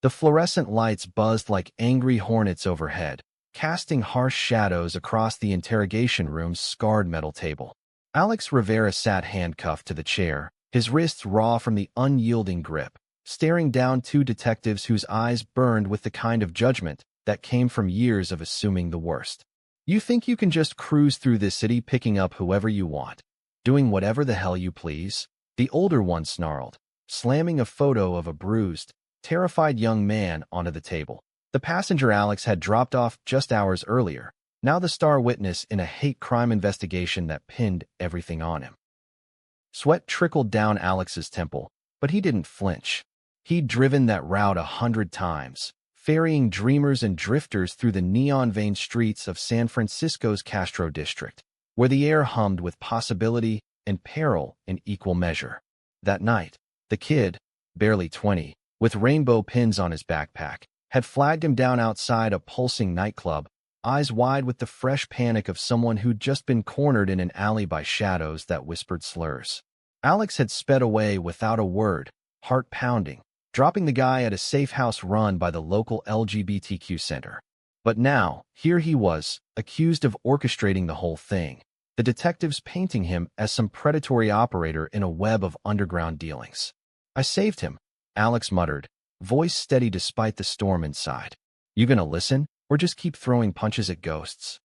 The fluorescent lights buzzed like angry hornets overhead, casting harsh shadows across the interrogation room's scarred metal table. Alex Rivera sat handcuffed to the chair, his wrists raw from the unyielding grip, staring down two detectives whose eyes burned with the kind of judgment that came from years of assuming the worst. You think you can just cruise through this city picking up whoever you want, doing whatever the hell you please? The older one snarled, slamming a photo of a bruised, terrified young man onto the table. The passenger Alex had dropped off just hours earlier, now the star witness in a hate crime investigation that pinned everything on him. Sweat trickled down Alex's temple, but he didn't flinch. He'd driven that route 100 times, ferrying dreamers and drifters through the neon-veined streets of San Francisco's Castro district, where the air hummed with possibility and peril in equal measure. That night, the kid, barely 20, with rainbow pins on his backpack, had flagged him down outside a pulsing nightclub, eyes wide with the fresh panic of someone who'd just been cornered in an alley by shadows that whispered slurs. Alex had sped away without a word, heart pounding, dropping the guy at a safe house run by the local LGBTQ center. But now, here he was, accused of orchestrating the whole thing, the detectives painting him as some predatory operator in a web of underground dealings. "I saved him," Alex muttered, voice steady despite the storm inside. "You gonna listen, or just keep throwing punches at ghosts?"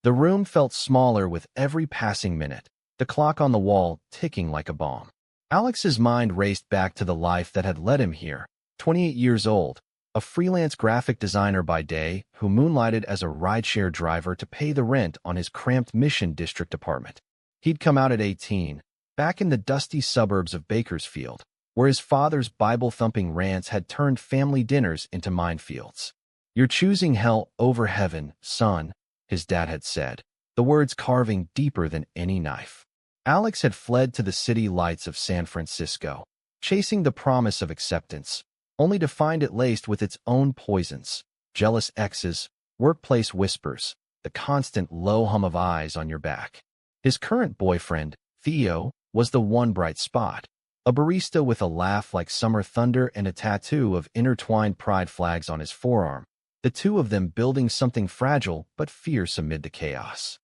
The room felt smaller with every passing minute, the clock on the wall ticking like a bomb. Alex's mind raced back to the life that had led him here, 28 years old, a freelance graphic designer by day who moonlighted as a rideshare driver to pay the rent on his cramped Mission District apartment. He'd come out at 18, back in the dusty suburbs of Bakersfield, where his father's Bible-thumping rants had turned family dinners into minefields. "You're choosing hell over heaven, son," his dad had said, the words carving deeper than any knife. Alex had fled to the city lights of San Francisco, chasing the promise of acceptance, only to find it laced with its own poisons: jealous exes, workplace whispers, the constant low hum of eyes on your back. His current boyfriend, Theo, was the one bright spot, a barista with a laugh like summer thunder and a tattoo of intertwined pride flags on his forearm, the two of them building something fragile but fierce amid the chaos.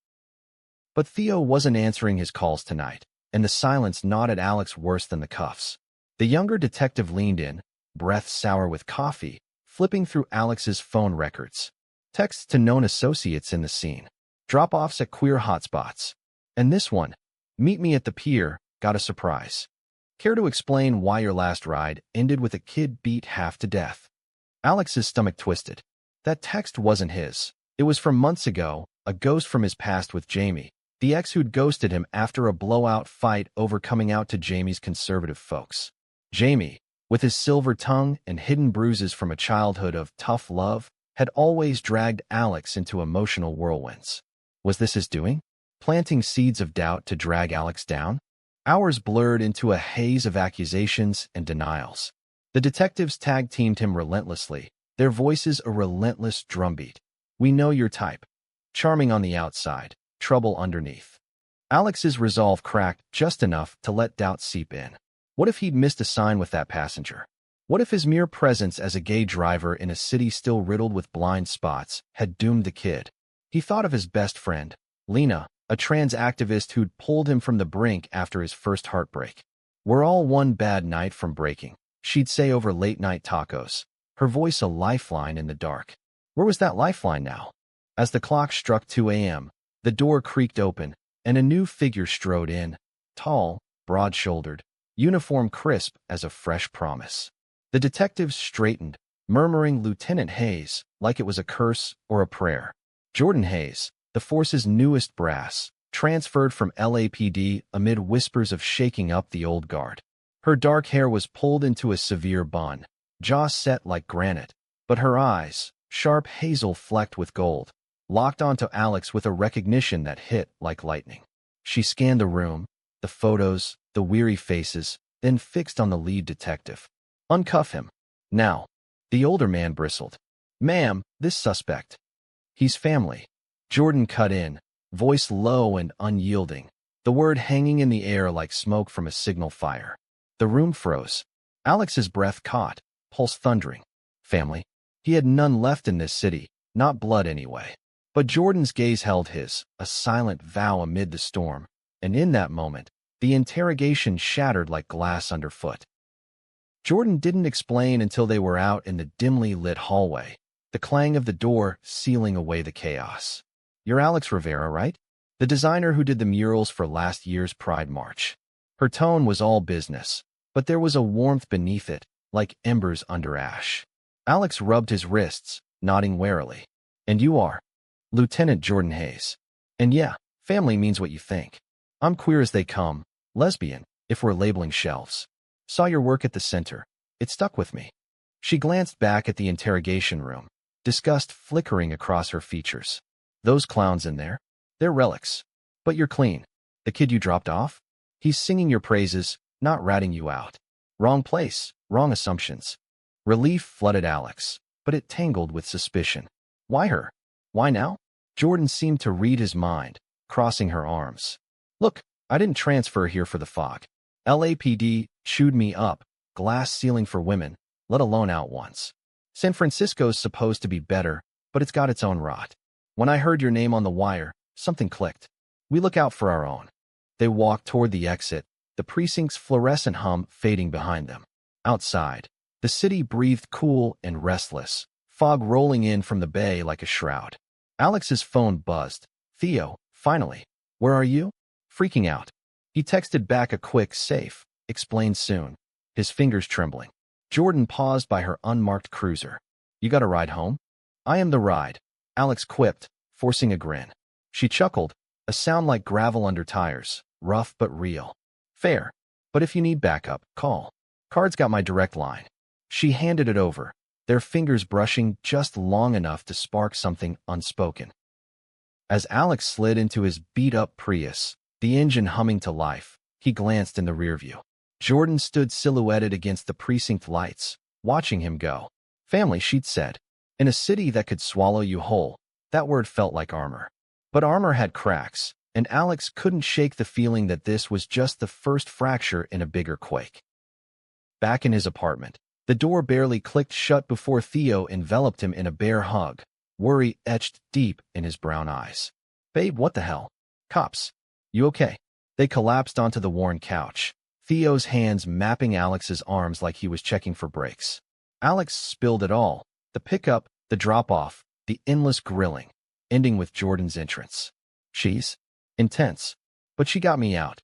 But Theo wasn't answering his calls tonight, and the silence gnawed at Alex worse than the cuffs. The younger detective leaned in, breath sour with coffee, flipping through Alex's phone records. Texts to known associates in the scene, drop-offs at queer hotspots. And this one, "Meet me at the pier, got a surprise. Care to explain why your last ride ended with a kid beat half to death?" Alex's stomach twisted. That text wasn't his. It was from months ago, a ghost from his past with Jamie, the ex who'd ghosted him after a blowout fight over coming out to Jamie's conservative folks. Jamie, with his silver tongue and hidden bruises from a childhood of tough love, had always dragged Alex into emotional whirlwinds. Was this his doing? Planting seeds of doubt to drag Alex down? Hours blurred into a haze of accusations and denials. The detectives tag-teamed him relentlessly, their voices a relentless drumbeat. "We know your type. Charming on the outside, trouble underneath." Alex's resolve cracked just enough to let doubt seep in. What if he'd missed a sign with that passenger? What if his mere presence as a gay driver in a city still riddled with blind spots had doomed the kid? He thought of his best friend, Lena, a trans activist who'd pulled him from the brink after his first heartbreak. "We're all one bad night from breaking," she'd say over late-night tacos, her voice a lifeline in the dark. Where was that lifeline now? As the clock struck 2 a.m., the door creaked open, and a new figure strode in, tall, broad-shouldered, uniform crisp as a fresh promise. The detectives straightened, murmuring Lieutenant Hayes, like it was a curse or a prayer. Jordan Hayes, the force's newest brass, transferred from LAPD amid whispers of shaking up the old guard. Her dark hair was pulled into a severe bun, jaw set like granite, but her eyes, sharp hazel flecked with gold, locked onto Alex with a recognition that hit like lightning. She scanned the room, the photos, the weary faces, then fixed on the lead detective. "Uncuff him. Now." The older man bristled. "Ma'am, this suspect. He's family." Jordan cut in, voice low and unyielding, the word hanging in the air like smoke from a signal fire. The room froze. Alex's breath caught, pulse thundering. Family. He had none left in this city, not blood anyway. But Jordan's gaze held his, a silent vow amid the storm, and in that moment, the interrogation shattered like glass underfoot. Jordan didn't explain until they were out in the dimly lit hallway, the clang of the door sealing away the chaos. "You're Alex Rivera, right? The designer who did the murals for last year's Pride March." Her tone was all business, but there was a warmth beneath it, like embers under ash. Alex rubbed his wrists, nodding warily. "And you are?" "Lieutenant Jordan Hayes." "And yeah, family means what you think. I'm queer as they come, lesbian, if we're labeling shelves. Saw your work at the center. It stuck with me." She glanced back at the interrogation room, disgust flickering across her features. "Those clowns in there? They're relics. But you're clean. The kid you dropped off? He's singing your praises, not ratting you out." Wrong place, wrong assumptions. Relief flooded Alex, but it tangled with suspicion. Why her? Why now? Jordan seemed to read his mind, crossing her arms. "Look, I didn't transfer here for the fog. LAPD chewed me up, glass ceiling for women, let alone out once. San Francisco's supposed to be better, but it's got its own rot. When I heard your name on the wire, something clicked. We look out for our own." They walked toward the exit, the precinct's fluorescent hum fading behind them. Outside, the city breathed cool and restless, fog rolling in from the bay like a shroud. Alex's phone buzzed. "Theo, finally. Where are you?" "Freaking out." He texted back a quick "safe, explain soon," his fingers trembling. Jordan paused by her unmarked cruiser. "You got a ride home?" "I am the ride," Alex quipped, forcing a grin. She chuckled, a sound like gravel under tires, rough but real. "Fair. But if you need backup, call. Card's got my direct line." She handed it over, their fingers brushing just long enough to spark something unspoken. As Alex slid into his beat-up Prius, the engine humming to life, he glanced in the rearview. Jordan stood silhouetted against the precinct lights, watching him go. Family, she'd said. In a city that could swallow you whole, that word felt like armor. But armor had cracks, and Alex couldn't shake the feeling that this was just the first fracture in a bigger quake. Back in his apartment, the door barely clicked shut before Theo enveloped him in a bear hug, worry etched deep in his brown eyes. "Babe, what the hell? Cops. You okay?" They collapsed onto the worn couch, Theo's hands mapping Alex's arms like he was checking for brakes. Alex spilled it all, the pickup, the drop-off, the endless grilling, ending with Jordan's entrance. "She's intense, but she got me out."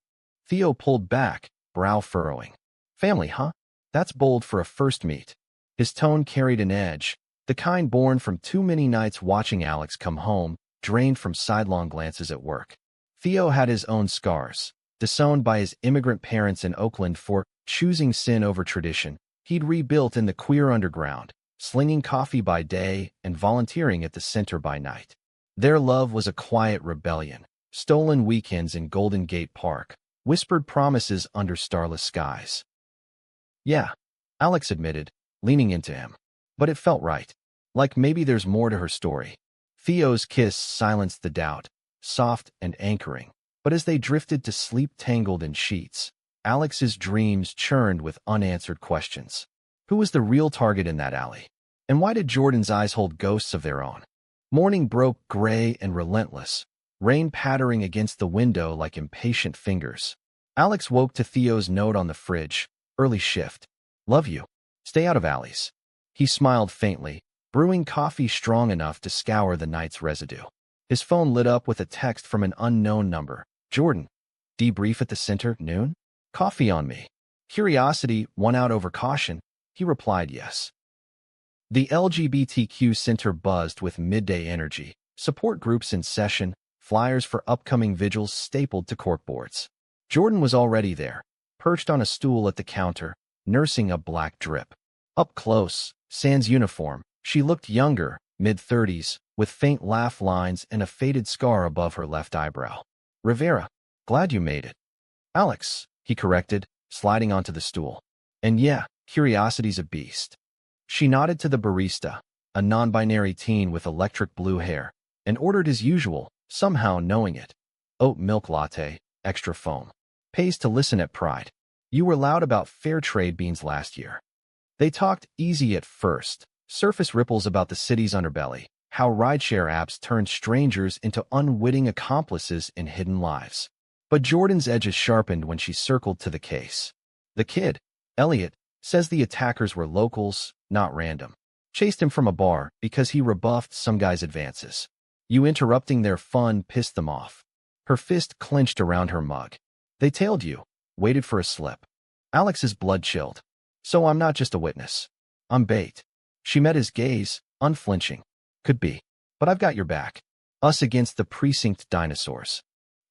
Theo pulled back, brow furrowing. "Family, huh? That's bold for a first meet." His tone carried an edge, the kind born from too many nights watching Alex come home, drained from sidelong glances at work. Theo had his own scars. Disowned by his immigrant parents in Oakland for choosing sin over tradition, he'd rebuilt in the queer underground, slinging coffee by day and volunteering at the center by night. Their love was a quiet rebellion, stolen weekends in Golden Gate Park, whispered promises under starless skies. "Yeah," Alex admitted, leaning into him. "But it felt right. Like maybe there's more to her story." Theo's kiss silenced the doubt, soft and anchoring. But as they drifted to sleep tangled in sheets, Alex's dreams churned with unanswered questions. Who was the real target in that alley? And why did Jordan's eyes hold ghosts of their own? Morning broke gray and relentless, rain pattering against the window like impatient fingers. Alex woke to Theo's note on the fridge. "Early shift. Love you. Stay out of alleys." He smiled faintly, brewing coffee strong enough to scour the night's residue. His phone lit up with a text from an unknown number. "Jordan, debrief at the center, noon? Coffee on me." Curiosity won out over caution. He replied yes. The LGBTQ center buzzed with midday energy, support groups in session, flyers for upcoming vigils stapled to corkboards. Jordan was already there, perched on a stool at the counter, nursing a black drip. Up close, sans uniform, she looked younger, mid-30s, with faint laugh lines and a faded scar above her left eyebrow. "Rivera, glad you made it." "Alex," he corrected, sliding onto the stool. "And yeah, curiosity's a beast." She nodded to the barista, a non-binary teen with electric blue hair, and ordered as usual, somehow knowing it. "Oat milk latte, extra foam. Pays to listen at Pride. You were loud about fair trade beans last year." They talked easy at first, Surface ripples about the city's underbelly, how rideshare apps turned strangers into unwitting accomplices in hidden lives. But Jordan's edges sharpened when she circled to the case. The kid, Elliot, says the attackers were locals, not random. Chased him from a bar because he rebuffed some guy's advances. You interrupting their fun pissed them off. Her fist clenched around her mug. They tailed you, waited for a slip. Alex's blood chilled. So I'm not just a witness. I'm bait. She met his gaze, unflinching. Could be. But I've got your back. Us against the precinct dinosaurs.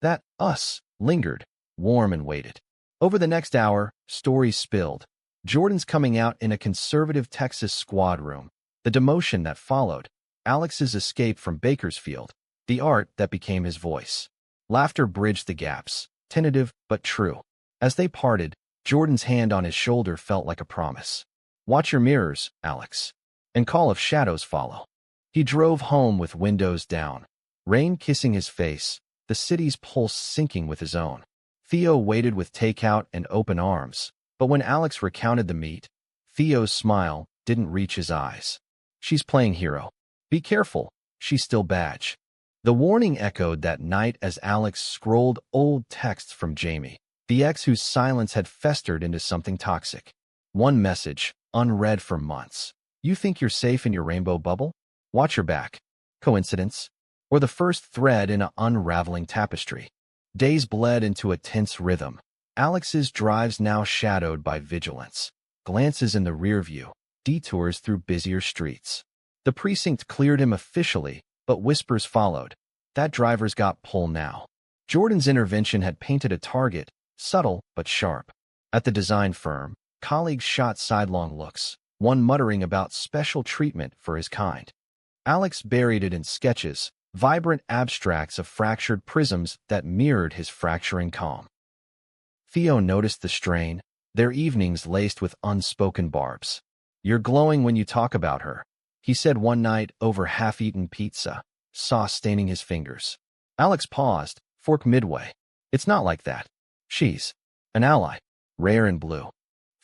That us lingered, warm and waited. Over the next hour, stories spilled. Jordan's coming out in a conservative Texas squad room. The demotion that followed. Alex's escape from Bakersfield. The art that became his voice. Laughter bridged the gaps, tentative but true. As they parted, Jordan's hand on his shoulder felt like a promise. Watch your mirrors, Alex. And Call of Shadows follow. He drove home with windows down. Rain kissing his face, the city's pulse syncing with his own. Theo waited with takeout and open arms, but when Alex recounted the meet, Theo's smile didn't reach his eyes. She's playing hero. Be careful, she's still badge. The warning echoed that night as Alex scrolled old texts from Jamie, the ex whose silence had festered into something toxic. One message, unread for months. You think you're safe in your rainbow bubble? Watch your back. Coincidence? Or the first thread in an unraveling tapestry? Days bled into a tense rhythm. Alex's drives now shadowed by vigilance. Glances in the rear view, detours through busier streets. The precinct cleared him officially, but whispers followed. That driver's got pull now. Jordan's intervention had painted a target, subtle but sharp. At the design firm, colleagues shot sidelong looks, one muttering about special treatment for his kind. Alex buried it in sketches, vibrant abstracts of fractured prisms that mirrored his fracturing calm. Theo noticed the strain, their evenings laced with unspoken barbs. You're glowing when you talk about her, he said one night over half-eaten pizza, sauce staining his fingers. Alex paused, fork midway. It's not like that. She's an ally, rare and blue.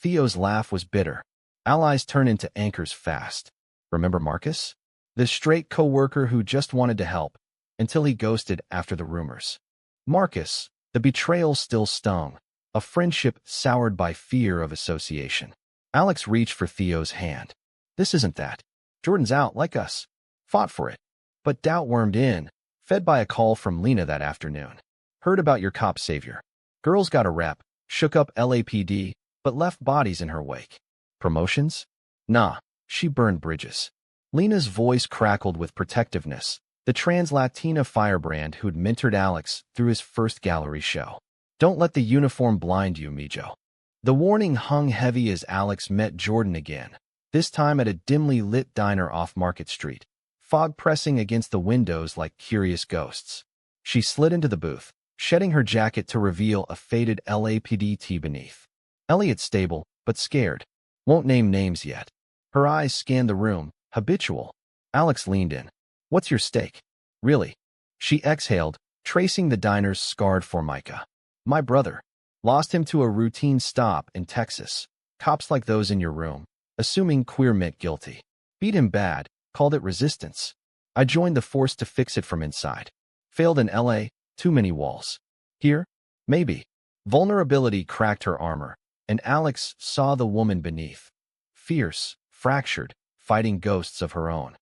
Theo's laugh was bitter. Allies turn into anchors fast. Remember Marcus? The straight co-worker who just wanted to help, until he ghosted after the rumors. Marcus, the betrayal still stung, a friendship soured by fear of association. Alex reached for Theo's hand. This isn't that. Jordan's out like us. Fought for it. But doubt wormed in, fed by a call from Lena that afternoon. Heard about your cop savior. Girl's got a rep, shook up LAPD, but left bodies in her wake. Promotions? Nah, she burned bridges. Lena's voice crackled with protectiveness, the trans-Latina firebrand who'd mentored Alex through his first gallery show. Don't let the uniform blind you, Mijo. The warning hung heavy as Alex met Jordan again, this time at a dimly lit diner off Market Street, fog pressing against the windows like curious ghosts. She slid into the booth, shedding her jacket to reveal a faded LAPD tee beneath. Elliot's stable, but scared. Won't name names yet. Her eyes scanned the room, habitual. Alex leaned in. What's your stake? Really? She exhaled, tracing the diner's scarred formica. My brother. Lost him to a routine stop in Texas. Cops like those in your room, assuming queer meant guilty. Beat him bad, called it resistance. I joined the force to fix it from inside. Failed in LA, too many walls. Here? Maybe. Vulnerability cracked her armor, and Alex saw the woman beneath. Fierce, fractured, fighting ghosts of her own.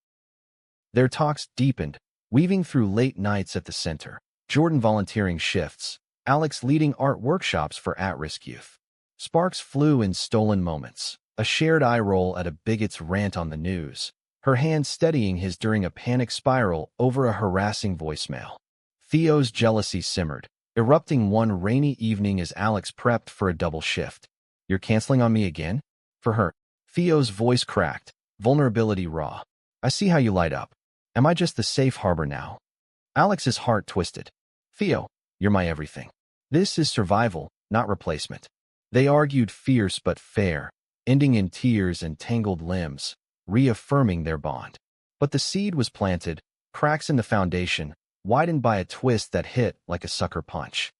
Their talks deepened, weaving through late nights at the center. Jordan volunteering shifts, Alex leading art workshops for at-risk youth. Sparks flew in stolen moments, a shared eye roll at a bigot's rant on the news, her hand steadying his during a panic spiral over a harassing voicemail. Theo's jealousy simmered, erupting one rainy evening as Alex prepped for a double shift. You're canceling on me again? For her. Theo's voice cracked, vulnerability raw. I see how you light up. Am I just the safe harbor now? Alex's heart twisted. Theo, you're my everything. This is survival, not replacement. They argued fierce but fair, ending in tears and tangled limbs, reaffirming their bond. But the seed was planted, cracks in the foundation, widened by a twist that hit like a sucker punch.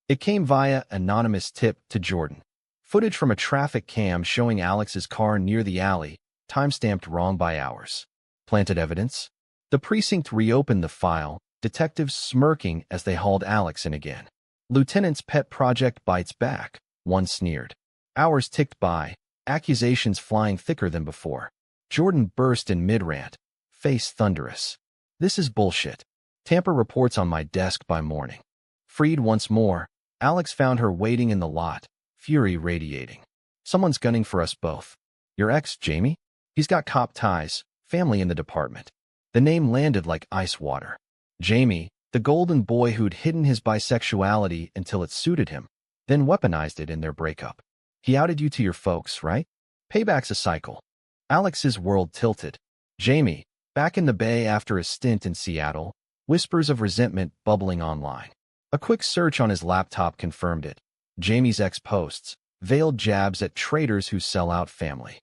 It came via anonymous tip to Jordan. Footage from a traffic cam showing Alex's car near the alley, Timestamped wrong by hours. Planted evidence? The precinct reopened the file, detectives smirking as they hauled Alex in again. Lieutenant's pet project bites back, one sneered. Hours ticked by, accusations flying thicker than before. Jordan burst in mid-rant, face thunderous. This is bullshit. Tamper reports on my desk by morning. Freed once more, Alex found her waiting in the lot, fury radiating. Someone's gunning for us both. Your ex, Jamie? He's got cop ties, family in the department. The name landed like ice water. Jamie, the golden boy who'd hidden his bisexuality until it suited him, then weaponized it in their breakup. He outed you to your folks, right? Payback's a cycle. Alex's world tilted. Jamie, back in the Bay after a stint in Seattle, whispers of resentment bubbling online. A quick search on his laptop confirmed it. Jamie's ex-posts, veiled jabs at traitors who sell out family.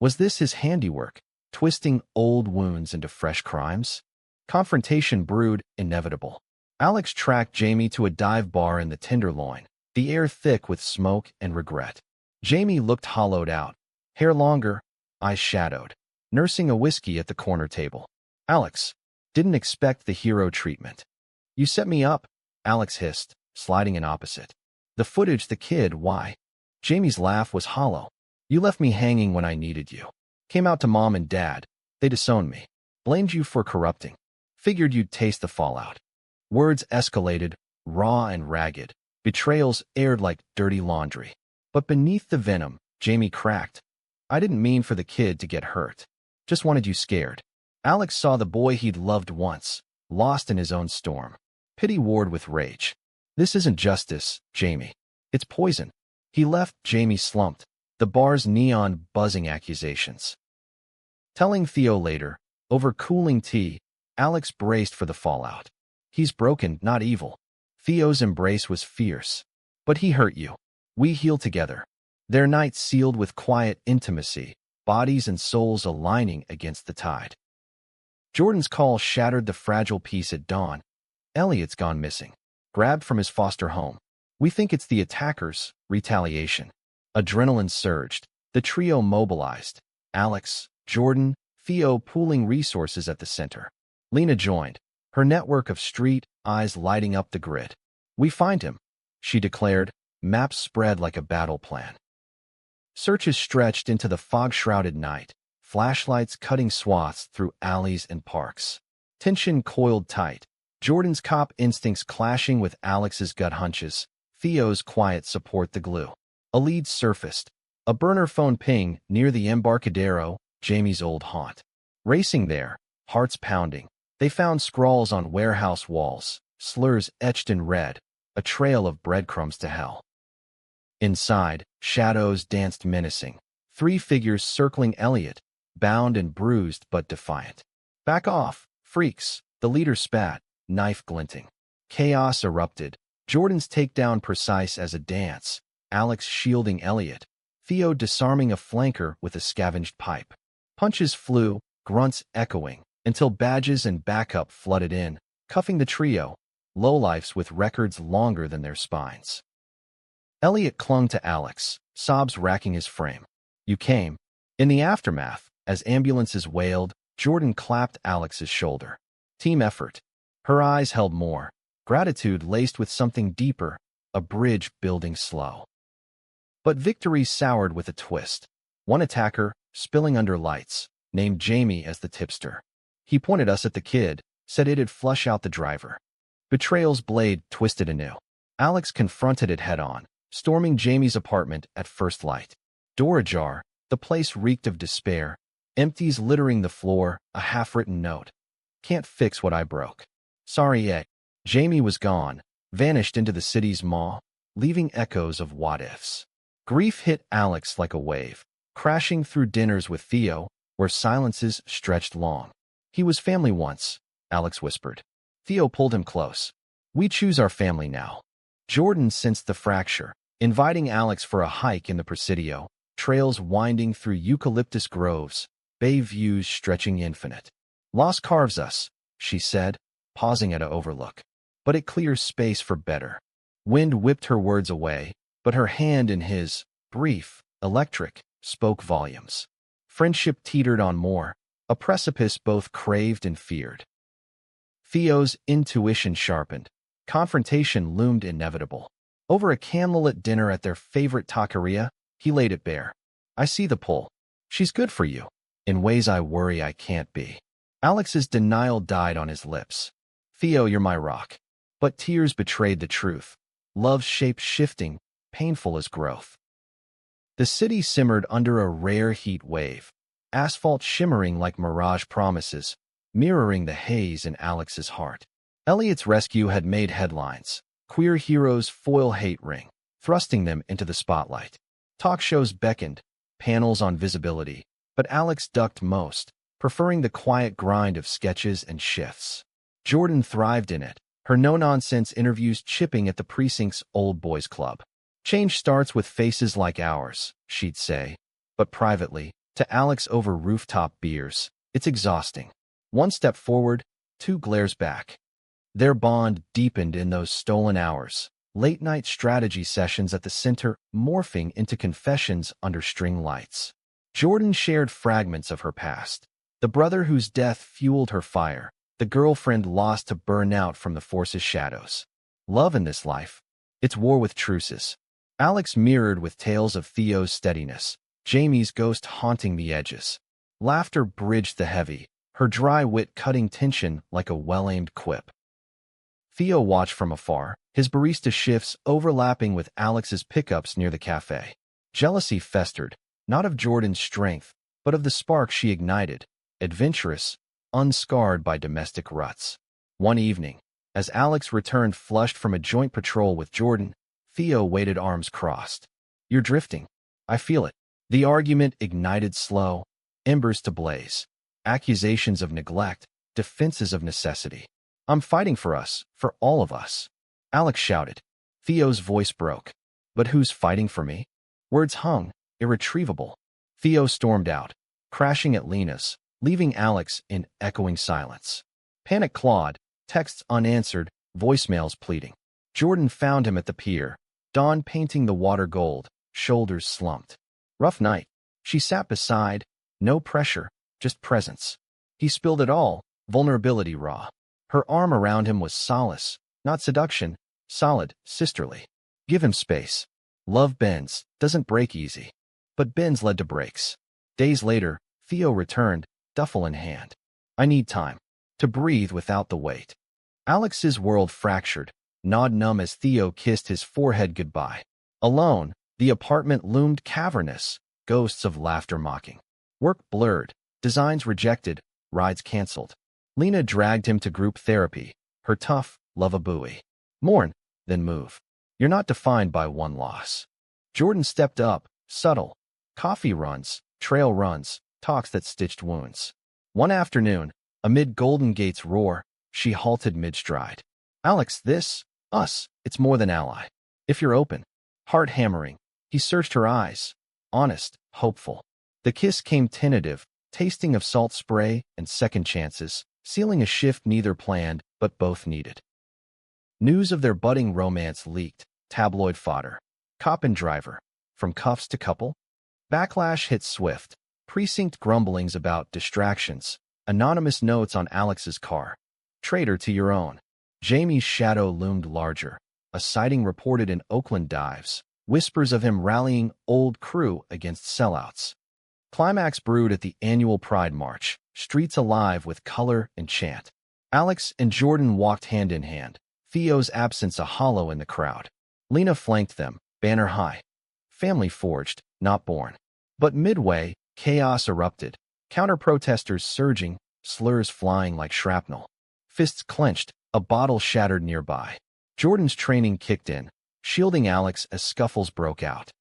Was this his handiwork, twisting old wounds into fresh crimes? Confrontation brewed, inevitable. Alex tracked Jamie to a dive bar in the Tenderloin, the air thick with smoke and regret. Jamie looked hollowed out, hair longer, eyes shadowed, nursing a whiskey at the corner table. Alex, didn't expect the hero treatment. You set me up, Alex hissed, sliding in opposite. The footage, the kid, why? Jamie's laugh was hollow. You left me hanging when I needed you. Came out to mom and dad. They disowned me. Blamed you for corrupting. Figured you'd taste the fallout. Words escalated, raw and ragged. Betrayals aired like dirty laundry. But beneath the venom, Jamie cracked. I didn't mean for the kid to get hurt. Just wanted you scared. Alex saw the boy he'd loved once, lost in his own storm. Pity warred with rage. This isn't justice, Jamie. It's poison. He left. Jamie slumped, the bar's neon buzzing accusations. Telling Theo later, over cooling tea, Alex braced for the fallout. He's broken, not evil. Theo's embrace was fierce. But he hurt you. We heal together. Their night sealed with quiet intimacy, bodies and souls aligning against the tide. Jordan's call shattered the fragile peace at dawn. Elliot's gone missing, grabbed from his foster home. We think it's the attackers, retaliation. Adrenaline surged. The trio mobilized. Alex, Jordan, Theo pooling resources at the center. Lena joined, her network of street eyes lighting up the grid. We find him, she declared, maps spread like a battle plan. Searches stretched into the fog-shrouded night, flashlights cutting swaths through alleys and parks. Tension coiled tight, Jordan's cop instincts clashing with Alex's gut hunches, Theo's quiet support the glue. A lead surfaced, a burner phone ping near the Embarcadero, Jamie's old haunt. Racing there, hearts pounding, they found scrawls on warehouse walls, slurs etched in red, a trail of breadcrumbs to hell. Inside, shadows danced menacing, 3 figures circling Elliot, bound and bruised but defiant. Back off, freaks, the leader spat, knife glinting. Chaos erupted, Jordan's takedown precise as a dance, Alex shielding Elliot, Theo disarming a flanker with a scavenged pipe. Punches flew, grunts echoing, until badges and backup flooded in, cuffing the trio, lowlifes with records longer than their spines. Elliot clung to Alex, sobs racking his frame. You came. In the aftermath, as ambulances wailed, Jordan clapped Alex's shoulder. Team effort. Her eyes held more, gratitude laced with something deeper, a bridge building slow. But victory soured with a twist. One attacker, spilling under lights, named Jamie as the tipster. He pointed us at the kid, said it'd flush out the driver. Betrayal's blade twisted anew. Alex confronted it head-on, storming Jamie's apartment at first light. Door ajar, the place reeked of despair, empties littering the floor, a half-written note. Can't fix what I broke. Sorry, Jamie was gone, vanished into the city's maw, leaving echoes of what-ifs. Grief hit Alex like a wave, crashing through dinners with Theo, where silences stretched long. He was family once, Alex whispered. Theo pulled him close. We choose our family now. Jordan sensed the fracture, inviting Alex for a hike in the Presidio, trails winding through eucalyptus groves, bay views stretching infinite. Loss carves us, she said, pausing at an overlook. But it clears space for better. Wind whipped her words away, but her hand in his, brief, electric, spoke volumes. Friendship teetered on more, a precipice both craved and feared. Theo's intuition sharpened. Confrontation loomed inevitable. Over a candlelit dinner at their favorite taqueria, he laid it bare. I see the pull. She's good for you. In ways I worry I can't be. Alex's denial died on his lips. Theo, you're my rock. But tears betrayed the truth. Love's shape shifting, painful as growth. The city simmered under a rare heat wave. Asphalt shimmering like mirage promises, mirroring the haze in Alex's heart. Elliot's rescue had made headlines. Queer heroes foil hate ring, thrusting them into the spotlight. Talk shows beckoned, panels on visibility, but Alex ducked most, preferring the quiet grind of sketches and shifts. Jordan thrived in it, her no-nonsense interviews chipping at the precinct's old boys club. Change starts with faces like ours, she'd say, but privately, to Alex over rooftop beers, it's exhausting. One step forward, two glares back. Their bond deepened in those stolen hours, late-night strategy sessions at the center morphing into confessions under string lights. Jordan shared fragments of her past. The brother whose death fueled her fire, the girlfriend lost to burnout from the force's shadows. Love in this life, it's war with truces. Alex mirrored with tales of Theo's steadiness, Jamie's ghost haunting the edges. Laughter bridged the heavy, her dry wit cutting tension like a well-aimed quip. Theo watched from afar, his barista shifts overlapping with Alex's pickups near the cafe. Jealousy festered, not of Jordan's strength, but of the spark she ignited, adventurous, unscarred by domestic ruts. One evening, as Alex returned flushed from a joint patrol with Jordan, Theo waited arms crossed. You're drifting. I feel it. The argument ignited slow, embers to blaze. Accusations of neglect, defenses of necessity. I'm fighting for us, for all of us. Alex shouted. Theo's voice broke. But who's fighting for me? Words hung, irretrievable. Theo stormed out, crashing at Lena's, leaving Alex in echoing silence. Panic clawed, texts unanswered, voicemails pleading. Jordan found him at the pier, dawn painting the water gold, shoulders slumped. Rough night. She sat beside, no pressure, just presence. He spilled it all, vulnerability raw. Her arm around him was solace, not seduction, solid, sisterly. Give him space. Love bends, doesn't break easy. But bends led to breaks. Days later, Theo returned, duffel in hand. I need time. To breathe without the weight. Alex's world fractured, gnawed numb as Theo kissed his forehead goodbye. Alone, the apartment loomed cavernous, ghosts of laughter mocking. Work blurred, designs rejected, rides canceled. Lena dragged him to group therapy, her tough, love a buoy. Mourn, then move. You're not defined by one loss. Jordan stepped up, subtle. Coffee runs, trail runs, talks that stitched wounds. One afternoon, amid Golden Gate's roar, she halted mid-stride. Alex, this, us, it's more than ally. If you're open. Heart hammering, he searched her eyes. Honest, hopeful. The kiss came tentative, tasting of salt spray and second chances, sealing a shift neither planned, but both needed. News of their budding romance leaked, tabloid fodder. Cop and driver. From cuffs to couple? Backlash hit swift. Precinct grumblings about distractions. Anonymous notes on Alex's car. Traitor to your own. Jamie's shadow loomed larger. A sighting reported in Oakland dives. Whispers of him rallying old crew against sellouts. Climax brewed at the annual Pride March. Streets alive with color and chant. Alex and Jordan walked hand in hand. Theo's absence a hollow in the crowd. Lena flanked them, banner high. Family forged, not born. But midway, chaos erupted. Counter-protesters surging, slurs flying like shrapnel. Fists clenched, a bottle shattered nearby. Jordan's training kicked in, shielding Alex as scuffles broke out.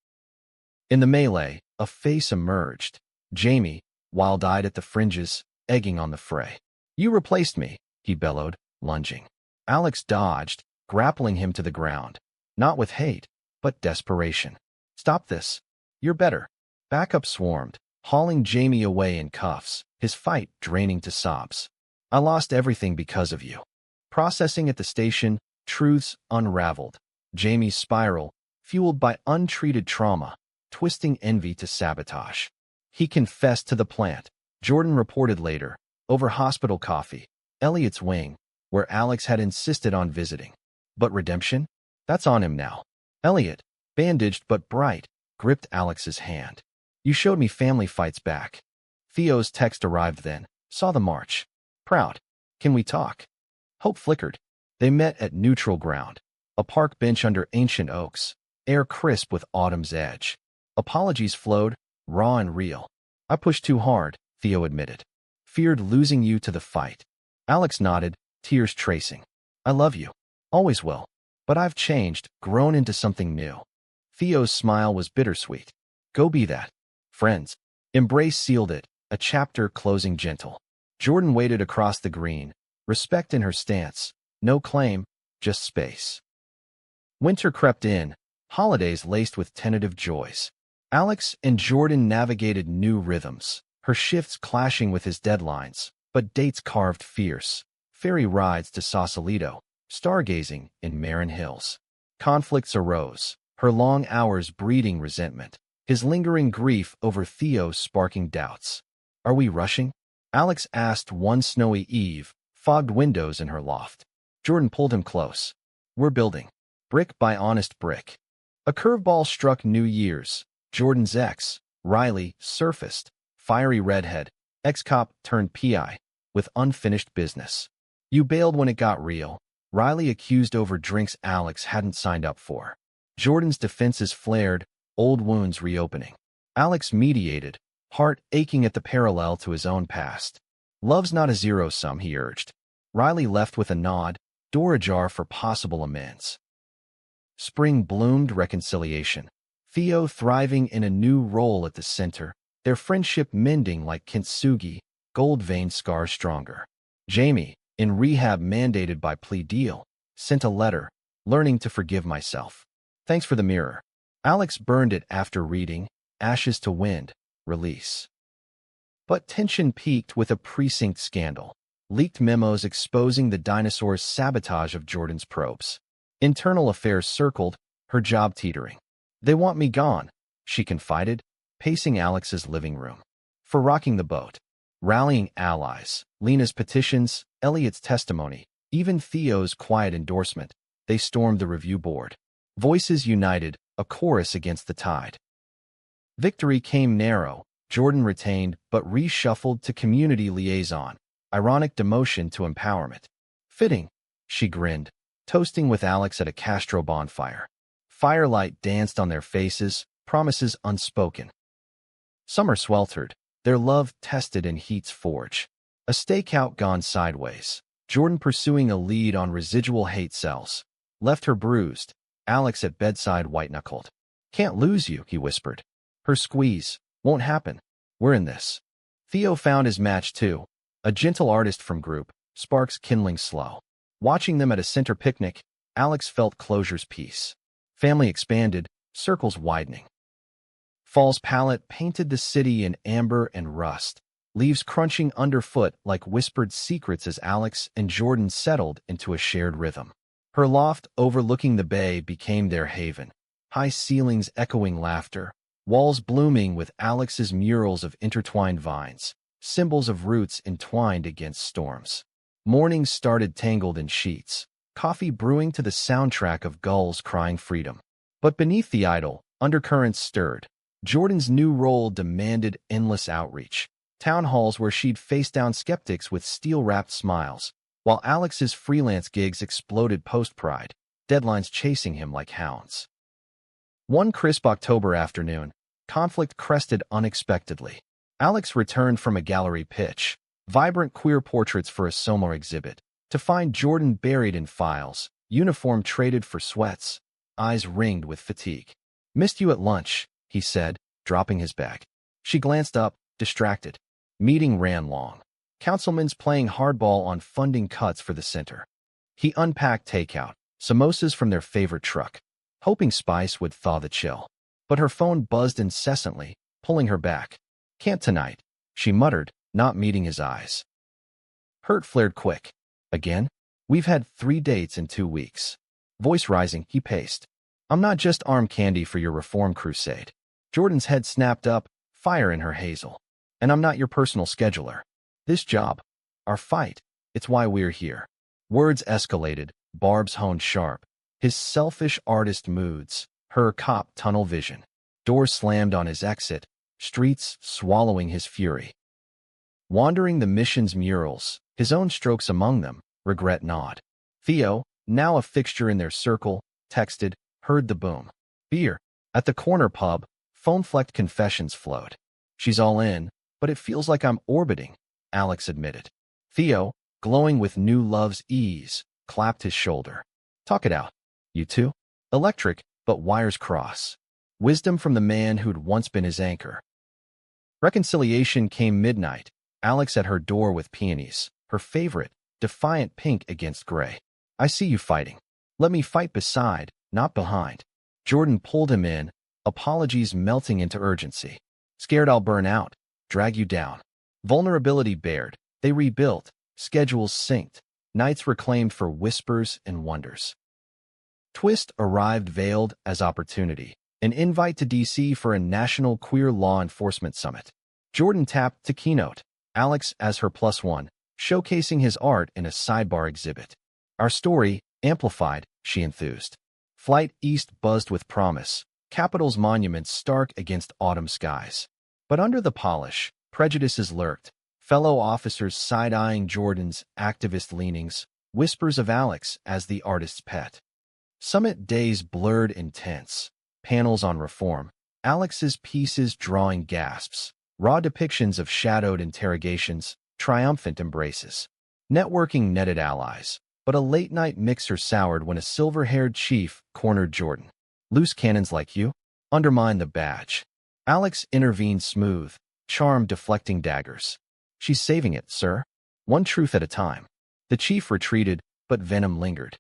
In the melee, a face emerged. Jamie, wild-eyed at the fringes, egging on the fray. You replaced me, he bellowed, lunging. Alex dodged, grappling him to the ground. Not with hate, but desperation. Stop this. You're better. Backup swarmed, hauling Jamie away in cuffs, his fight draining to sobs. I lost everything because of you. Processing at the station, truths unraveled. Jamie's spiral, fueled by untreated trauma, twisting envy to sabotage. He confessed to the plant, Jordan reported later, over hospital coffee, Elliot's wing, where Alex had insisted on visiting. But redemption? That's on him now. Elliot, bandaged but bright, gripped Alex's hand. You showed me family fights back. Theo's text arrived then. Saw the march. Proud. Can we talk? Hope flickered. They met at neutral ground. A park bench under ancient oaks. Air crisp with autumn's edge. Apologies flowed, raw and real. I pushed too hard, Theo admitted. Feared losing you to the fight. Alex nodded, tears tracing. I love you. Always will. But I've changed, grown into something new. Theo's smile was bittersweet. Go be that. Friends. Embrace sealed it, a chapter closing gentle. Jordan waited across the green, respect in her stance, no claim, just space. Winter crept in, holidays laced with tentative joys. Alex and Jordan navigated new rhythms, her shifts clashing with his deadlines, but dates carved fierce. Ferry rides to Sausalito, stargazing in Marin Hills. Conflicts arose, her long hours breeding resentment, his lingering grief over Theo sparking doubts. Are we rushing? Alex asked one snowy eve, fogged windows in her loft. Jordan pulled him close. We're building. Brick by honest brick. A curveball struck New Year's. Jordan's ex, Riley, surfaced. Fiery redhead, ex-cop turned PI, with unfinished business. You bailed when it got real. Riley accused over drinks Alex hadn't signed up for. Jordan's defenses flared, old wounds reopening. Alex mediated, heart aching at the parallel to his own past. Love's not a zero-sum, he urged. Riley left with a nod, door ajar for possible amends. Spring bloomed reconciliation. Theo thriving in a new role at the center, their friendship mending like kintsugi, gold vein scars stronger. Jamie, in rehab mandated by plea deal, sent a letter, learning to forgive myself. Thanks for the mirror. Alex burned it after reading, ashes to wind, release. But tension peaked with a precinct scandal. Leaked memos exposing the dinosaur's sabotage of Jordan's probes. Internal affairs circled, her job teetering. They want me gone, she confided, pacing Alex's living room. For rocking the boat. Rallying allies, Lena's petitions, Elliot's testimony, even Theo's quiet endorsement, they stormed the review board. Voices united, a chorus against the tide. Victory came narrow, Jordan retained but reshuffled to community liaison, ironic demotion to empowerment. Fitting, she grinned, toasting with Alex at a Castro bonfire. Firelight danced on their faces, promises unspoken. Summer sweltered, their love tested in heat's forge. A stakeout gone sideways, Jordan pursuing a lead on residual hate cells. Left her bruised, Alex at bedside white-knuckled. Can't lose you, he whispered. Her squeeze, won't happen. We're in this. Theo found his match too, a gentle artist from group, sparks kindling slow. Watching them at a center picnic, Alex felt closure's peace. Family expanded, circles widening. Fall's palette painted the city in amber and rust, leaves crunching underfoot like whispered secrets as Alex and Jordan settled into a shared rhythm. Her loft overlooking the bay became their haven, high ceilings echoing laughter, walls blooming with Alex's murals of intertwined vines, symbols of roots entwined against storms. Mornings started tangled in sheets, coffee brewing to the soundtrack of gulls crying freedom. But beneath the idol, undercurrents stirred. Jordan's new role demanded endless outreach, town halls where she'd face down skeptics with steel-wrapped smiles, while Alex's freelance gigs exploded post-Pride, deadlines chasing him like hounds. One crisp October afternoon, conflict crested unexpectedly. Alex returned from a gallery pitch, vibrant queer portraits for a SOMA exhibit, to find Jordan buried in files, uniform traded for sweats, eyes ringed with fatigue. Missed you at lunch, he said, dropping his bag. She glanced up, distracted. Meeting ran long. Councilmen's playing hardball on funding cuts for the center. He unpacked takeout, samosas from their favorite truck, hoping spice would thaw the chill. But her phone buzzed incessantly, pulling her back. Can't tonight, she muttered, not meeting his eyes. Hurt flared quick. Again? We've had 3 dates in 2 weeks. Voice rising, he paced. I'm not just arm candy for your reform crusade. Jordan's head snapped up, fire in her hazel. And I'm not your personal scheduler. This job, our fight, it's why we're here. Words escalated, barbs honed sharp. His selfish artist moods, her cop tunnel vision. Doors slammed on his exit, streets swallowing his fury. Wandering the mission's murals, his own strokes among them, regret gnawed. Theo, now a fixture in their circle, texted, heard the boom. Beer. At the corner pub, foam-flecked confessions flowed. She's all in, but it feels like I'm orbiting, Alex admitted. Theo, glowing with new love's ease, clapped his shoulder. Talk it out. You two? Electric, but wires cross. Wisdom from the man who'd once been his anchor. Reconciliation came midnight, Alex at her door with peonies, her favorite, defiant pink against gray. I see you fighting. Let me fight beside, not behind. Jordan pulled him in, apologies melting into urgency. Scared I'll burn out, drag you down. Vulnerability bared, they rebuilt, schedules synced, nights reclaimed for whispers and wonders. Twist arrived veiled as opportunity, an invite to DC for a national queer law enforcement summit. Jordan tapped to keynote, Alex as her +1, showcasing his art in a sidebar exhibit. Our story, amplified, she enthused. Flight East buzzed with promise, Capitol's monuments stark against autumn skies. But under the polish, prejudices lurked, fellow officers side-eyeing Jordan's activist leanings, whispers of Alex as the artist's pet. Summit days blurred intense, panels on reform, Alex's pieces drawing gasps, raw depictions of shadowed interrogations, triumphant embraces. Networking netted allies, but a late-night mixer soured when a silver-haired chief cornered Jordan. Loose cannons like you? Undermine the badge. Alex intervened smooth, charm deflecting daggers. She's saving it, sir. One truth at a time. The chief retreated, but venom lingered.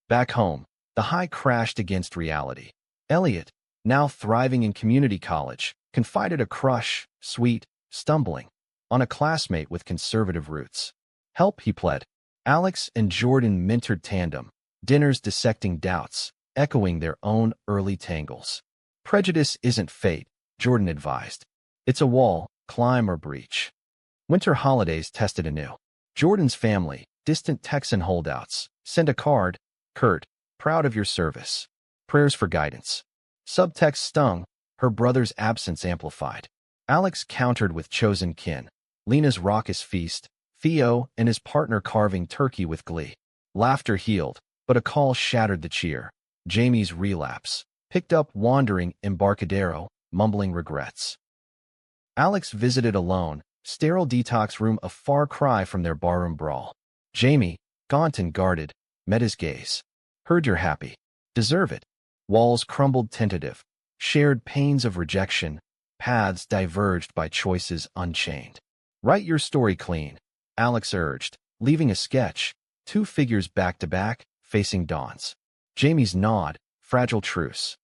Back home, the high crashed against reality. Elliot, now thriving in community college, confided a crush, sweet, stumbling, on a classmate with conservative roots. Help, he pled. Alex and Jordan mentored tandem, dinners dissecting doubts, echoing their own early tangles. Prejudice isn't fate, Jordan advised. It's a wall, climb or breach. Winter holidays tested anew. Jordan's family, distant Texan holdouts, sent a card, Kurt, proud of your service. Prayers for guidance. Subtext stung, her brother's absence amplified. Alex countered with chosen kin, Lena's raucous feast, Theo and his partner carving turkey with glee. Laughter healed, but a call shattered the cheer. Jamie's relapse, picked up wandering Embarcadero, mumbling regrets. Alex visited alone, sterile detox room a far cry from their barroom brawl. Jamie, gaunt and guarded, met his gaze. Heard you're happy. Deserve it. Walls crumbled tentative, shared pains of rejection, paths diverged by choices unchained. Write your story clean, Alex urged, leaving a sketch, two figures back to back, facing dawns. Jamie's nod, fragile truce.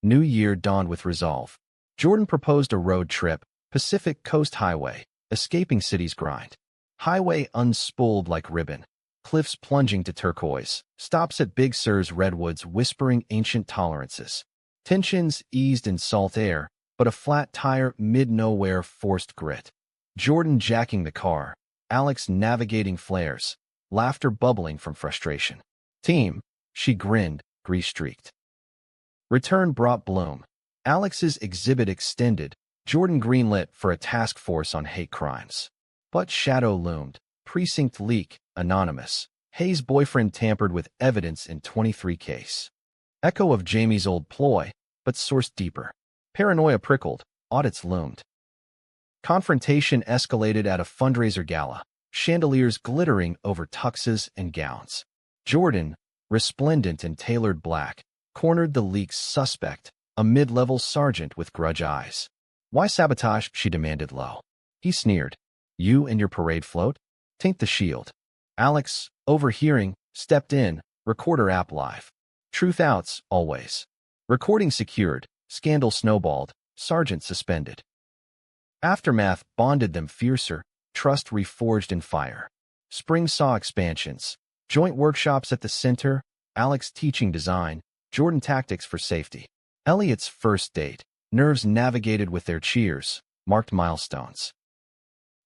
New year dawned with resolve. Jordan proposed a road trip, Pacific Coast Highway, escaping city's grind. Highway unspooled like ribbon, cliffs plunging to turquoise, stops at Big Sur's redwoods whispering ancient tolerances. Tensions eased in salt air, but a flat tire mid-nowhere forced grit. Jordan jacking the car, Alex navigating flares, laughter bubbling from frustration. Team, she grinned, grease-streaked. Return brought bloom. Alex's exhibit extended, Jordan greenlit for a task force on hate crimes. But shadow loomed, precinct leak, anonymous. Hayes' boyfriend tampered with evidence in 23 case. Echo of Jamie's old ploy, but sourced deeper. Paranoia prickled, audits loomed. Confrontation escalated at a fundraiser gala, chandeliers glittering over tuxes and gowns. Jordan, resplendent in tailored black, cornered the leak's suspect, a mid-level sergeant with grudge eyes. Why sabotage? She demanded low. He sneered. You and your parade float? Taint the shield. Alex, overhearing, stepped in, recorder app live. Truth outs, always. Recording secured, scandal snowballed, sergeant suspended. Aftermath bonded them fiercer, trust reforged in fire. Spring saw expansions, joint workshops at the center, Alex teaching design, Jordan tactics for safety. Elliot's first date, Nerves navigated with their cheers, marked milestones.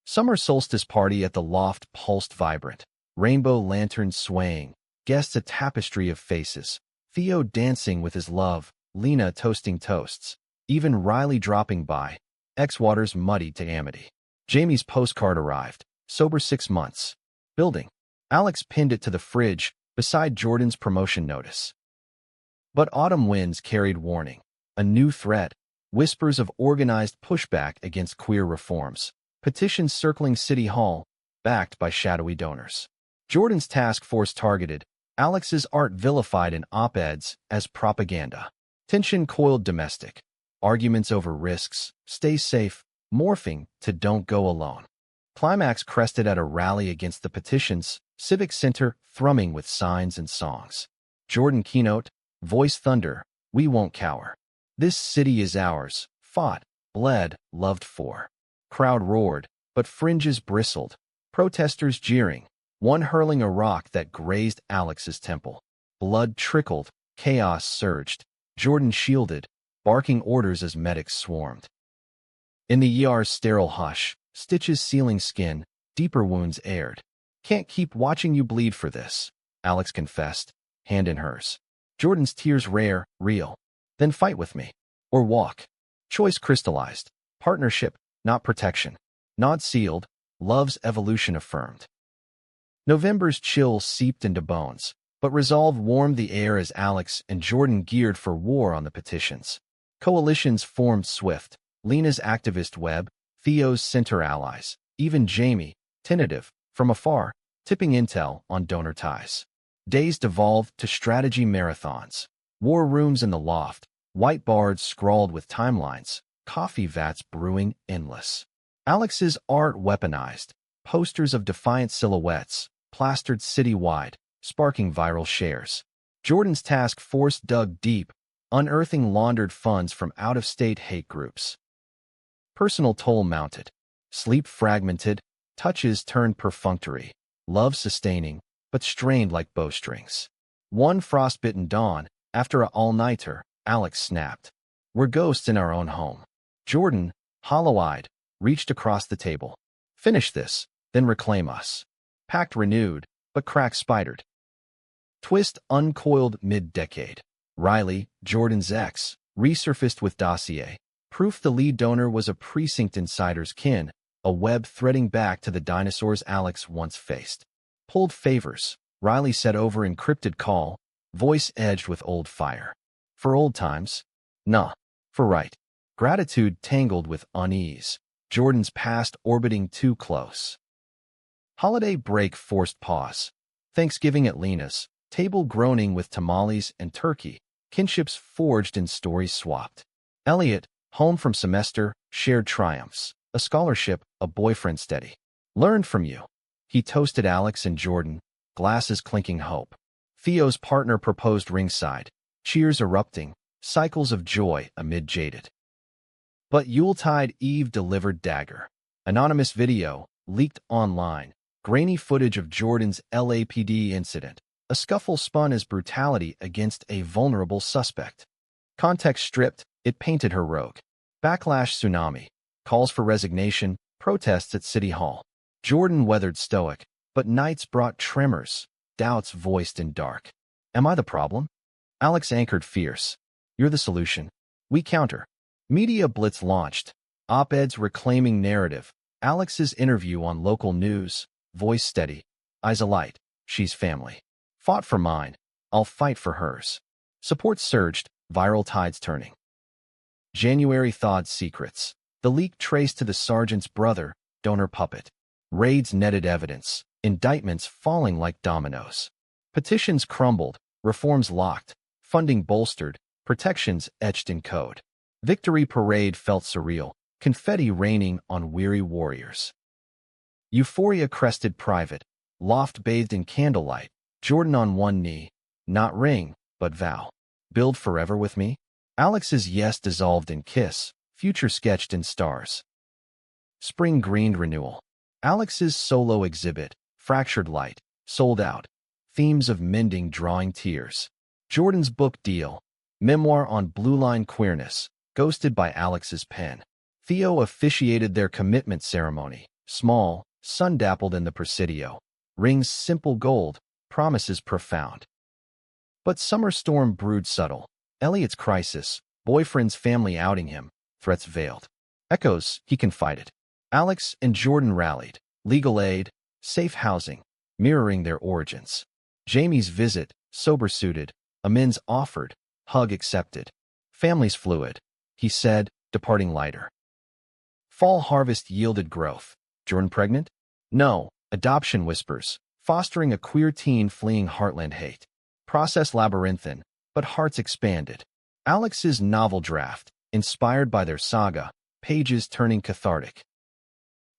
Summer solstice party at the loft pulsed vibrant. Rainbow lanterns swaying, guests a tapestry of faces. Theo dancing with his love, Lena toasting toasts. Even Riley dropping by, X-Waters muddied to amity. Jamie's postcard arrived, sober 6 months. Building. Alex pinned it to the fridge, beside Jordan's promotion notice. But autumn winds carried warning. A new threat. Whispers of organized pushback against queer reforms. Petitions circling City Hall, backed by shadowy donors. Jordan's task force targeted. Alex's art vilified in op-eds as propaganda. Tension coiled domestic. Arguments over risks, stay safe, morphing to don't go alone. Climax crested at a rally against the petitions, Civic Center thrumming with signs and songs. Jordan keynote, voice thunder, we won't cower. This city is ours, fought, bled, loved for. Crowd roared, but fringes bristled. Protesters jeering, one hurling a rock that grazed Alex's temple. Blood trickled, chaos surged. Jordan shielded, barking orders as medics swarmed. In the ER's sterile hush, stitches sealing skin, deeper wounds aired. Can't keep watching you bleed for this, Alex confessed, hand in hers. Jordan's tears rare, real. Then fight with me. Or walk. Choice crystallized. Partnership, not protection. Nod sealed, love's evolution affirmed. November's chill seeped into bones, but resolve warmed the air as Alex and Jordan geared for war on the petitions. Coalitions formed swift. Lena's activist web, Theo's center allies, even Jamie, tentative, from afar, tipping intel on donor ties. Days devolved to strategy marathons. War rooms in the loft, whiteboards scrawled with timelines, coffee vats brewing endless. Alex's art weaponized, posters of defiant silhouettes, plastered citywide, sparking viral shares. Jordan's task force dug deep, unearthing laundered funds from out-of-state hate groups. Personal toll mounted, sleep fragmented, touches turned perfunctory, love sustaining, but strained like bowstrings. One frostbitten dawn, after a all-nighter, Alex snapped. We're ghosts in our own home. Jordan, hollow-eyed, reached across the table. Finish this, then reclaim us. Pact renewed, but crack spidered. Twist uncoiled mid-decade. Riley, Jordan's ex, resurfaced with dossier. Proof the lead donor was a precinct insider's kin, a web threading back to the dinosaurs Alex once faced. Pulled favors, Riley said over encrypted call, voice edged with old fire. For old times? Nah, for right. Gratitude tangled with unease. Jordan's past orbiting too close. Holiday break forced pause. Thanksgiving at Lena's, table groaning with tamales and turkey, kinships forged and stories swapped. Elliot, home from semester, shared triumphs, a scholarship, a boyfriend steady. Learned from you. He toasted Alex and Jordan, glasses clinking hope. Theo's partner proposed ringside, cheers erupting, cycles of joy amid jaded. But Yuletide Eve delivered dagger. Anonymous video, leaked online, grainy footage of Jordan's LAPD incident. A scuffle spun as brutality against a vulnerable suspect. Context stripped, it painted her rogue. Backlash tsunami, calls for resignation, protests at City Hall. Jordan weathered stoic, but nights brought tremors, doubts voiced in dark. Am I the problem? Alex anchored fierce. You're the solution. We counter. Media blitz launched. Op-eds reclaiming narrative. Alex's interview on local news. Voice steady. Eyes alight. She's family. Fought for mine. I'll fight for hers. Support surged. Viral tides turning. January thawed secrets. The leak traced to the sergeant's brother, donor puppet. Raids netted evidence. Indictments falling like dominoes. Petitions crumbled. Reforms locked. Funding bolstered. Protections etched in code. Victory parade felt surreal. Confetti raining on weary warriors. Euphoria crested private. Loft bathed in candlelight. Jordan on one knee. Not ring, but vow. Build forever with me? Alex's yes dissolved in kiss. Future sketched in stars. Spring greened renewal. Alex's solo exhibit. Fractured light. Sold out. Themes of mending drawing tears. Jordan's book deal. Memoir on blue line queerness. ghosted by Alex's pen. Theo officiated their commitment ceremony, small, sun-dappled in the Presidio. Rings simple gold, promises profound. But summer storm brewed subtle. Elliot's crisis, boyfriend's family outing him, threats veiled. Echoes, he confided. Alex and Jordan rallied. Legal aid, safe housing, mirroring their origins. Jamie's visit, sober-suited, amends offered, hug accepted. Family's fluid, he said, departing lighter. Fall harvest yielded growth. Jordan pregnant? No. Adoption whispers, fostering a queer teen fleeing heartland hate. Process labyrinthine, but hearts expanded. Alex's novel draft, inspired by their saga, pages turning cathartic.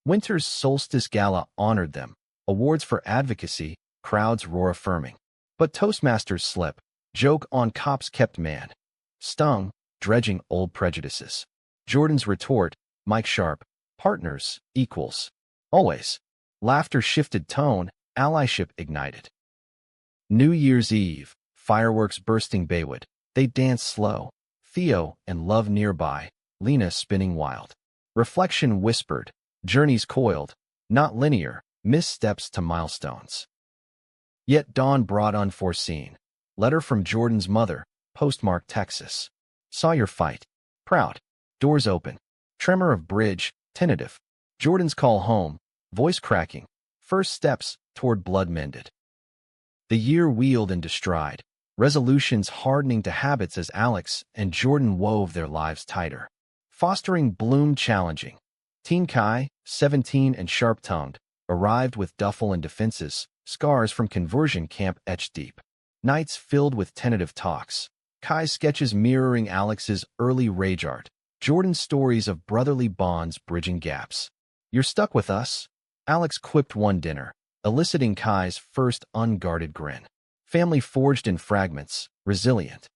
Winter's solstice gala honored them. Awards for advocacy, crowds roar affirming. But Toastmasters slip, joke on cops kept man. Stung, dredging old prejudices. Jordan's retort, Mike Sharp, partners, equals. Always. Laughter shifted tone, allyship ignited. New Year's Eve, fireworks bursting Baywood. They dance slow. Theo and love nearby, Lena spinning wild. Reflection whispered, journeys coiled, not linear, missteps to milestones. Yet dawn brought unforeseen. Letter from Jordan's mother, postmarked Texas. Saw your fight. Proud. Doors open. Tremor of bridge, tentative. Jordan's call home, voice cracking. First steps toward blood mended. The year wheeled into stride, resolutions hardening to habits as Alex and Jordan wove their lives tighter. Fostering bloom challenging. Teen Kai, 17 and sharp-tongued, arrived with duffel and defenses, scars from conversion camp etched deep. Nights filled with tentative talks. Kai's sketches mirroring Alex's early rage art. Jordan's stories of brotherly bonds bridging gaps. You're stuck with us? Alex quipped one dinner, eliciting Kai's first unguarded grin. Family forged in fragments, resilient.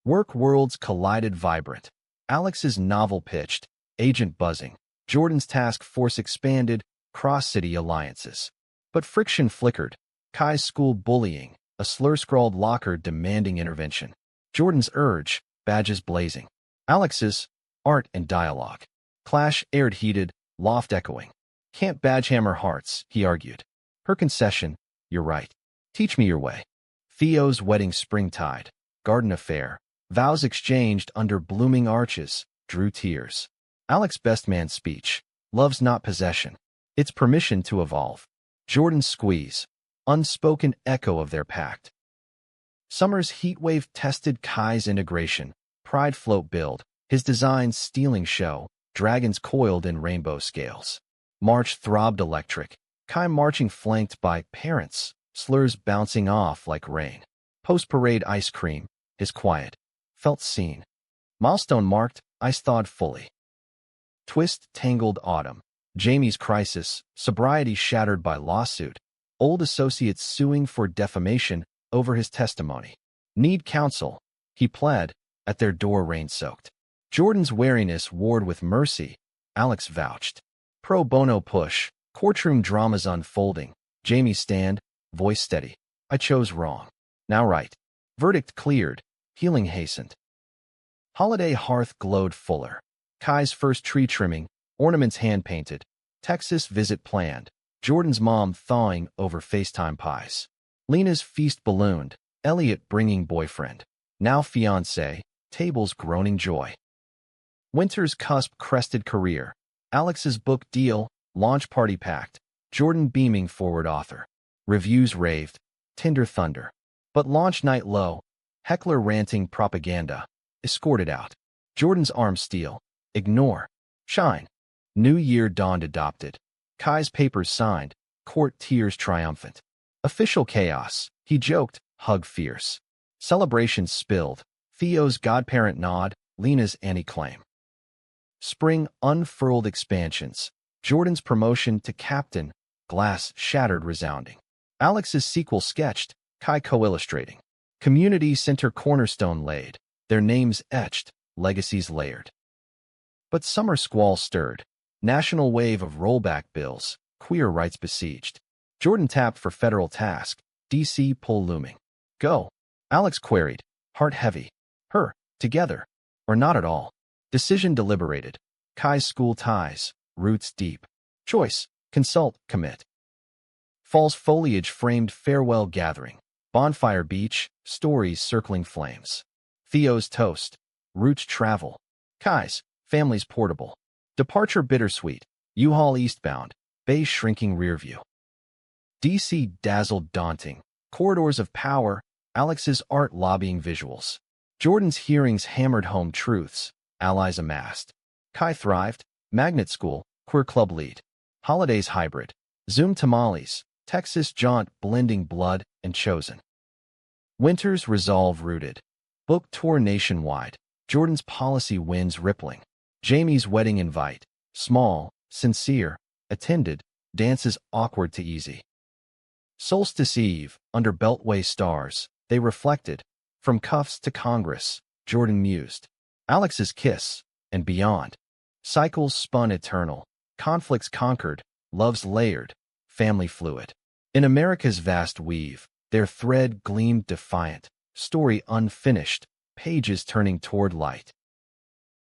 Work worlds collided vibrant. Alex's novel pitched, agent buzzing. Jordan's task force expanded, cross-city alliances. But friction flickered. Kai's school bullying, a slur-scrawled locker demanding intervention. Jordan's urge, badges blazing. Alex's, art and dialogue. Clash aired heated, loft echoing. Can't badgehammer hearts, he argued. Her concession, you're right. Teach me your way. Theo's wedding springtide, garden affair. Vows exchanged under blooming arches, drew tears. Alex's best man speech, love's not possession. It's permission to evolve. Jordan's squeeze, unspoken echo of their pact. Summer's heatwave tested Kai's integration, pride float build, his designs stealing show, dragons coiled in rainbow scales. March throbbed electric, Kai marching flanked by parents, slurs bouncing off like rain. Post-parade ice cream, his quiet, felt seen. Milestone marked, ice thawed fully. Twist tangled autumn. Jamie's crisis, sobriety shattered by lawsuit. Old associates suing for defamation over his testimony. Need counsel, he pled, at their door rain-soaked. Jordan's wariness warred with mercy, Alex vouched. Pro bono push, courtroom dramas unfolding. Jamie's stand, voice steady. I chose wrong. Now right. Verdict cleared, healing hastened. Holiday hearth glowed fuller. Kai's first tree trimming, ornaments hand-painted. Texas visit planned. Jordan's mom thawing over FaceTime pies. Lena's feast ballooned. Elliot bringing boyfriend. Now fiancé, tables groaning joy. Winter's cusp crested career. Alex's book deal, launch party packed. Jordan beaming forward author. Reviews raved. Tinder thunder. But launch night low. Heckler ranting propaganda. Escorted out. Jordan's arm steel. Ignore. Shine. New year dawned adopted. Kai's papers signed. Court tears triumphant. Official chaos. He joked. Hug fierce. Celebrations spilled. Theo's godparent nod. Lena's anti-claim. Spring unfurled expansions. Jordan's promotion to captain. Glass shattered resounding. Alex's sequel sketched. Kai co-illustrating. Community center cornerstone laid. Their names etched. Legacies layered. But summer squall stirred. National wave of rollback bills. Queer rights besieged. Jordan tapped for federal task. D.C. pull looming. Go. Alex queried. Heart heavy. Her. Together. Or not at all. Decision deliberated. Kai's school ties, roots deep. Choice, consult, commit. Fall's foliage framed farewell gathering. Bonfire beach, stories circling flames. Theo's toast, roots travel. Kai's, family's portable. Departure bittersweet, U-Haul eastbound, Bay shrinking rearview. DC dazzled daunting, corridors of power, Alex's art lobbying visuals. Jordan's hearings hammered home truths, allies amassed. Kai thrived, magnet school, queer club lead. Holidays hybrid, Zoom tamales, Texas jaunt blending blood and chosen. Winter's resolve rooted. Book tour nationwide, Jordan's policy winds rippling. Jamie's wedding invite, small, sincere, attended, dances awkward to easy. Solstice Eve, under Beltway stars, they reflected. From cuffs to Congress, Jordan mused. Alex's kiss, and beyond. Cycles spun eternal, conflicts conquered, loves layered, family fluid. In America's vast weave, their thread gleamed defiant, story unfinished, pages turning toward light.